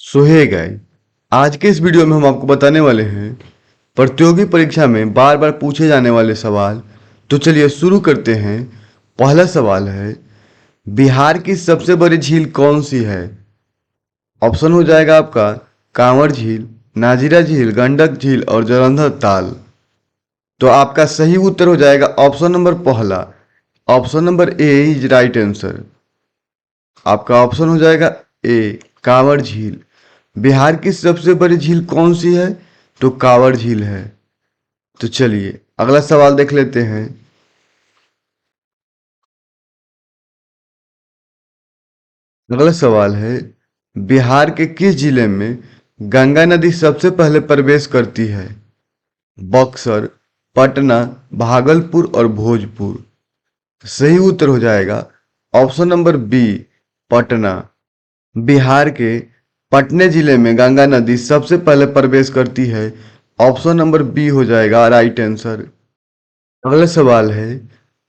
Hey guys, आज के इस वीडियो में हम आपको बताने वाले हैं प्रतियोगी परीक्षा में बार बार पूछे जाने वाले सवाल। तो चलिए शुरू करते हैं। पहला सवाल है, बिहार की सबसे बड़ी झील कौन सी है? ऑप्शन हो जाएगा आपका कांवर झील, नाजिरा झील, गंडक झील और जालंधर ताल। तो आपका सही उत्तर हो जाएगा ऑप्शन नंबर पहला। Option number A is right answer. आपका ऑप्शन हो जाएगा ए कांवर झील। बिहार की सबसे बड़ी झील कौन सी है? तो कांवर झील है। तो चलिए अगला सवाल देख लेते हैं। अगला सवाल है, बिहार के किस जिले में गंगा नदी सबसे पहले प्रवेश करती है? बक्सर, पटना, भागलपुर और भोजपुर। सही उत्तर हो जाएगा option number B Patna. Bihar के पटने जिले में गंगा नदी सबसे पहले प्रवेश करती है। ऑप्शन नंबर बी हो जाएगा राइट आंसर। अगला सवाल है,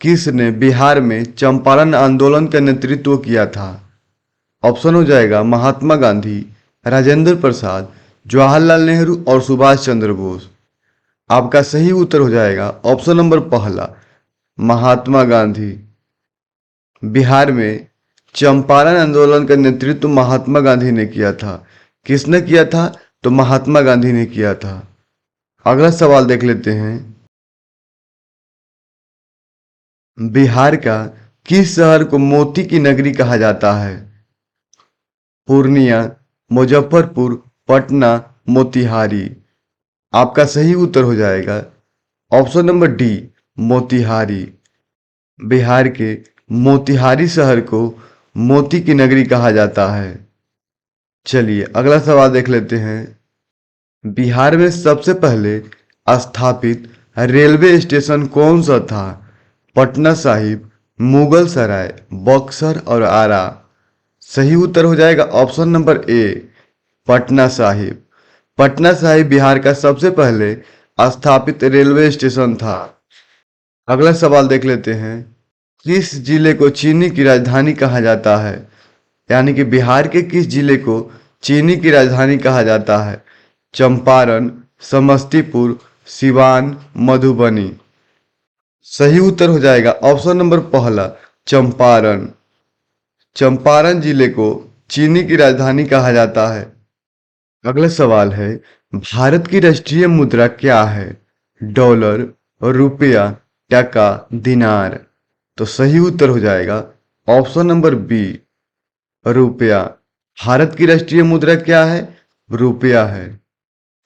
किसने बिहार में चंपारण आंदोलन का नेतृत्व किया था? ऑप्शन हो जाएगा महात्मा गांधी, राजेंद्र प्रसाद, जवाहरलाल नेहरू और सुभाष चंद्र बोस। आपका सही उत्तर हो जाएगा ऑप्शन नंबर पहला महात्मा गांधी। बिहार में चंपारण आंदोलन का नेतृत्व महात्मा गांधी ने किया था। किसने किया था? तो महात्मा गांधी ने किया था। अगला सवाल देख लेते हैं। बिहार का किस शहर को मोती की नगरी कहा जाता है? पूर्णिया, मुजफ्फरपुर, पटना, मोतिहारी। आपका सही उत्तर हो जाएगा option number D Motihari. Bihar के मोतिहारी शहर को मोती की नगरी कहा जाता है। चलिए अगला सवाल देख लेते हैं। बिहार में सबसे पहले स्थापित रेलवे स्टेशन कौन सा था? पटना साहिब, मुगल सराय, बक्सर और आरा। सही उत्तर हो जाएगा option number A Patna Sahib. Patna Sahib Bihar का सबसे पहले स्थापित रेलवे स्टेशन था। अगला सवाल देख लेते हैं। किस जिले को चीनी की राजधानी कहा जाता है? यानी कि बिहार के किस जिले को चीनी की राजधानी कहा जाता है? चंपारण, समस्तीपुर, सिवान, मधुबनी। सही उत्तर हो जाएगा ऑप्शन नंबर पहला चंपारण। चंपारण जिले को चीनी की राजधानी कहा जाता है। अगला सवाल है, भारत की राष्ट्रीय मुद्रा क्या है? डॉलर, रुपया, टका, दिनार। तो सही उत्तर हो जाएगा ऑप्शन नंबर बी रुपया। भारत की राष्ट्रीय मुद्रा क्या है? रुपया है।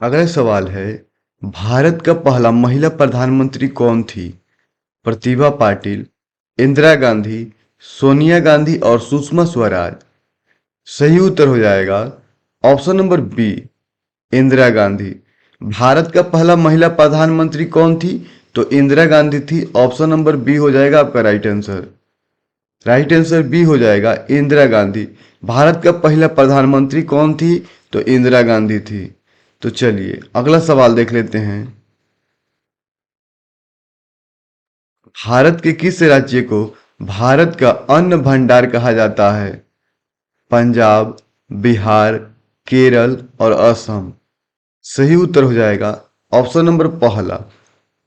अगला सवाल है, भारत का पहला महिला प्रधानमंत्री कौन थी? प्रतिभा पाटिल, इंदिरा गांधी, सोनिया गांधी और सुषमा स्वराज। सही उत्तर हो जाएगा option number B Indira Gandhi. Bharat का पहला महिला प्रधानमंत्री कौन थी? तो इंदिरा गांधी थी। ऑप्शन नंबर बी हो जाएगा आपका right answer. Right answer B हो जाएगा इंदिरा गांधी। भारत का पहला प्रधानमंत्री कौन थी? तो इंदिरा गांधी थी। तो चलिए अगला सवाल देख लेते हैं। भारत के किस राज्य को भारत का अन्न भंडार कहा जाता है? पंजाब, बिहार, केरल और असम। सही उत्तर हो जाएगा ऑप्शन नंबर पहला।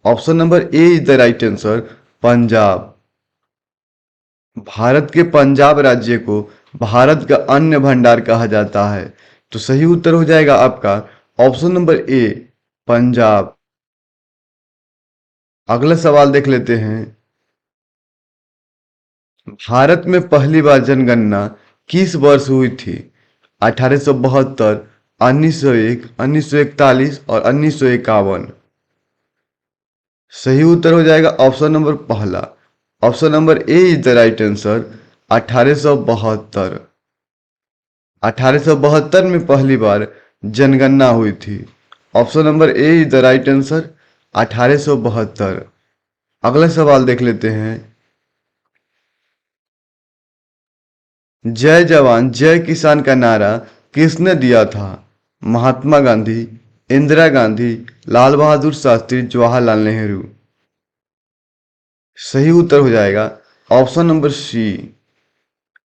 Option number A is the right answer Punjab. Bharat के पंजाब राज्य को भारत का अन्न भंडार कहा जाता है। तो सही उत्तर हो जाएगा आपका ऑप्शन नंबर ए पंजाब। अगला सवाल देख लेते हैं। भारत में पहली बार जनगणना किस वर्ष हुई थी? 1872, 1901, 1941 और 1951। सही उत्तर हो जाएगा ऑप्शन नंबर पहला। Option number A is the right answer 1872। 1872 में पहली बार जनगणना हुई थी। Option number A is the right answer 1872। अगला सवाल देख लेते हैं। जय जवान जय किसान का नारा किसने दिया था? महात्मा गांधी, इंदिरा गांधी, लाल बहादुर शास्त्री, जवाहरलाल नेहरू। सही उत्तर हो जाएगा ऑप्शन नंबर सी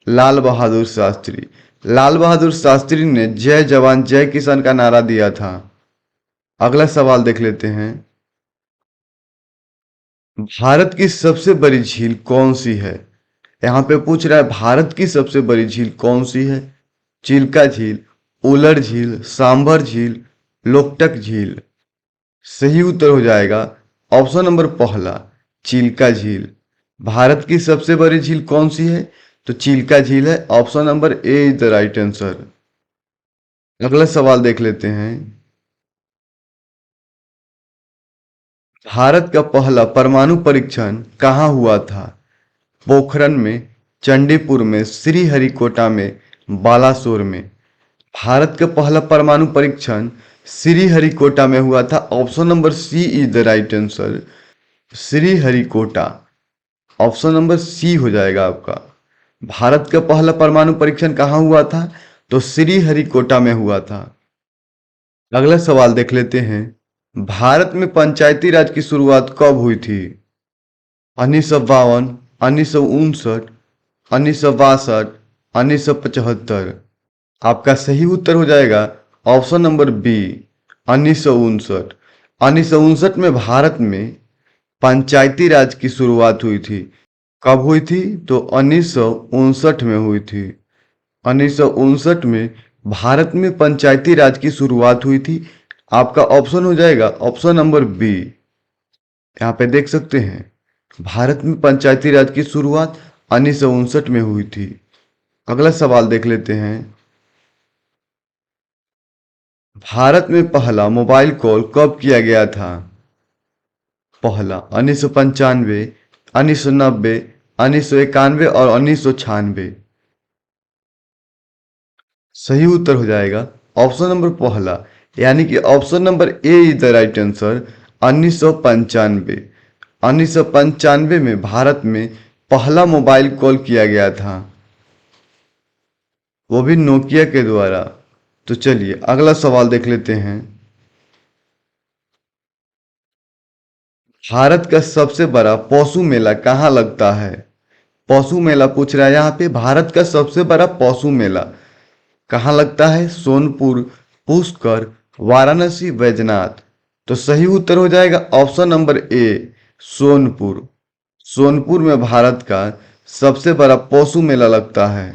लाल बहादुर शास्त्री। लाल बहादुर शास्त्री ने जय जवान जय किसान का नारा दिया था? अगला सवाल देख लेते हैं। भारत की सबसे बड़ी झील कौन सी है? यहाँ पे पूछ रहा है भारत की सबसे बड़ी झील कौन सी है? चिल्का झील, उलर झील, सांभर झील, लोकटक झील। सही उत्तर हो जाएगा ऑप्शन नंबर पहला, चिल्का झील। भारत की सबसे बड़ी झील कौन सी है? तो चिल्का झील है। Option number A is the right answer. अगला सवाल देख लेते हैं। भारत का पहला परमाणु परीक्षण कहाँ हुआ था? पोखरण में, चंडीपुर में, श्रीहरिकोटा में, बालासोर में। भारत का पहला परमाणु परीक्षण श्रीहरिकोटा में हुआ था। Option number C is the right answer. Sriharikota, option number C हो जाएगा आपका। भारत का पहला परमाणु परीक्षण कहाँ हुआ था? तो श्रीहरिकोटा में हुआ था। अगला सवाल देख लेते हैं। भारत में पंचायती राज की शुरुआत कब हुई थी? 1952, 1959, 1962, 1975। आपका सही उत्तर हो जाएगा ऑप्शन नंबर बी, 1959। 1959 में भारत में पंचायती राज की शुरुआत हुई थी। कब हुई थी? तो 1959 में हुई थी। 1959 में भारत में पंचायती राज की शुरुआत हुई थी। आपका ऑप्शन हो जाएगा ऑप्शन नंबर बी। यहाँ पे देख सकते हैं भारत में पंचायती राज की शुरुआत 1959 में हुई थी। अगला सवाल देख लेते हैं। भारत में पहला मोबाइल कॉल कब किया गया था? पहला 1995, 1990, 1991 और 1996। सही उत्तर हो जाएगा ऑप्शन नंबर पहला, यानी कि option number A is the right answer. 1995। 1995 में भारत में पहला मोबाइल कॉल किया गया था, वो भी नोकिया के द्वारा। तो चलिए अगला सवाल देख लेते हैं। भारत का सबसे बड़ा पशु मेला कहाँ लगता है? पशु मेला पूछ रहा है यहाँ पे। भारत का सबसे बड़ा पशु मेला कहाँ लगता है? सोनपुर, पुष्कर, वाराणसी, वैजनाथ। तो सही उत्तर हो जाएगा option number A, Sonpur. Sonpur में भारत का सबसे बड़ा पशु मेला लगता है।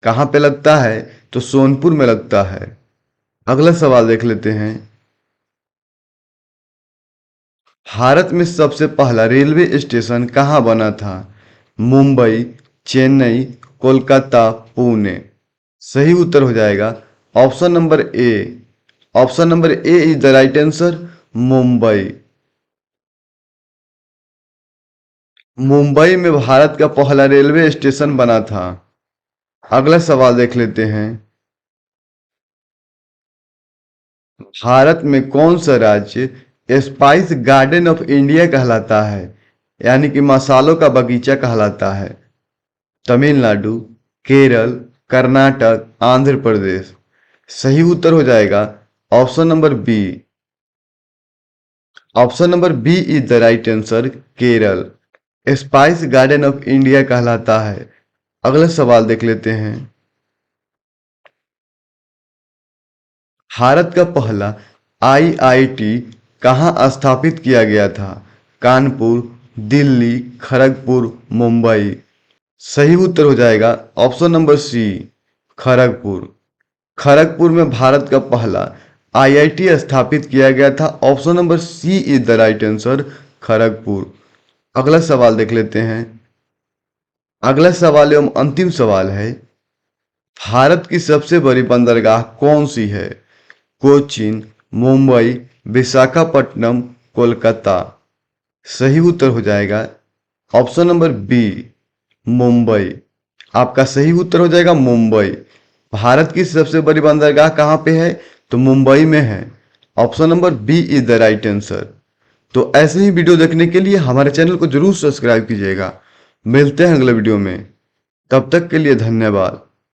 कहाँ पे लगता है? तो सोनपुर में लगता है। अगला सवाल देख लेते हैं। भारत में सबसे पहला रेलवे स्टेशन कहाँ बना था? मुंबई, चेन्नई, कोलकाता, पुणे। सही उत्तर हो जाएगा option number A. Option number A is the right answer, Mumbai. Mumbai में भारत का पहला रेलवे स्टेशन बना था। अगला सवाल देख लेते हैं। भारत में कौन सा राज्य स्पाइस गार्डन ऑफ इंडिया कहलाता है, यानी कि मसालों का बगीचा कहलाता है? तमिलनाडु, केरल, कर्नाटक, आंध्र प्रदेश। सही उत्तर हो जाएगा option number B. Option number B is the right answer, Kerala. Spice garden of India कहलाता है। अगला सवाल देख लेते हैं। भारत का पहला आईआईटी कहाँ स्थापित किया गया था? कानपुर, दिल्ली, खड़गपुर, मुंबई। सही उत्तर हो जाएगा option number C, Kharagpur. Kharagpur में भारत का पहला आईआईटी स्थापित किया गया था। Option number C is the right answer, Kharagpur. अगला सवाल देख लेते हैं। अगला सवाल एवं अंतिम सवाल है। भारत की सबसे बड़ी बंदरगाह कौन सी है? कोचीन, मुंबई, विशाखापट्टनम, कोलकाता। सही उत्तर हो जाएगा ऑप्शन नंबर बी, मुंबई। आपका सही उत्तर हो जाएगा मुंबई। भारत की सबसे बड़ी बंदरगाह कहाँ पे है? तो मुंबई में है। Option number B is the right answer. तो ऐसे ही वीडियो देखने के लिए हमारे चैनल को जरूर सब्सक्राइब कीजिएगा। मिलते हैं अगले वीडियो में, तब तक के लिए धन्यवाद।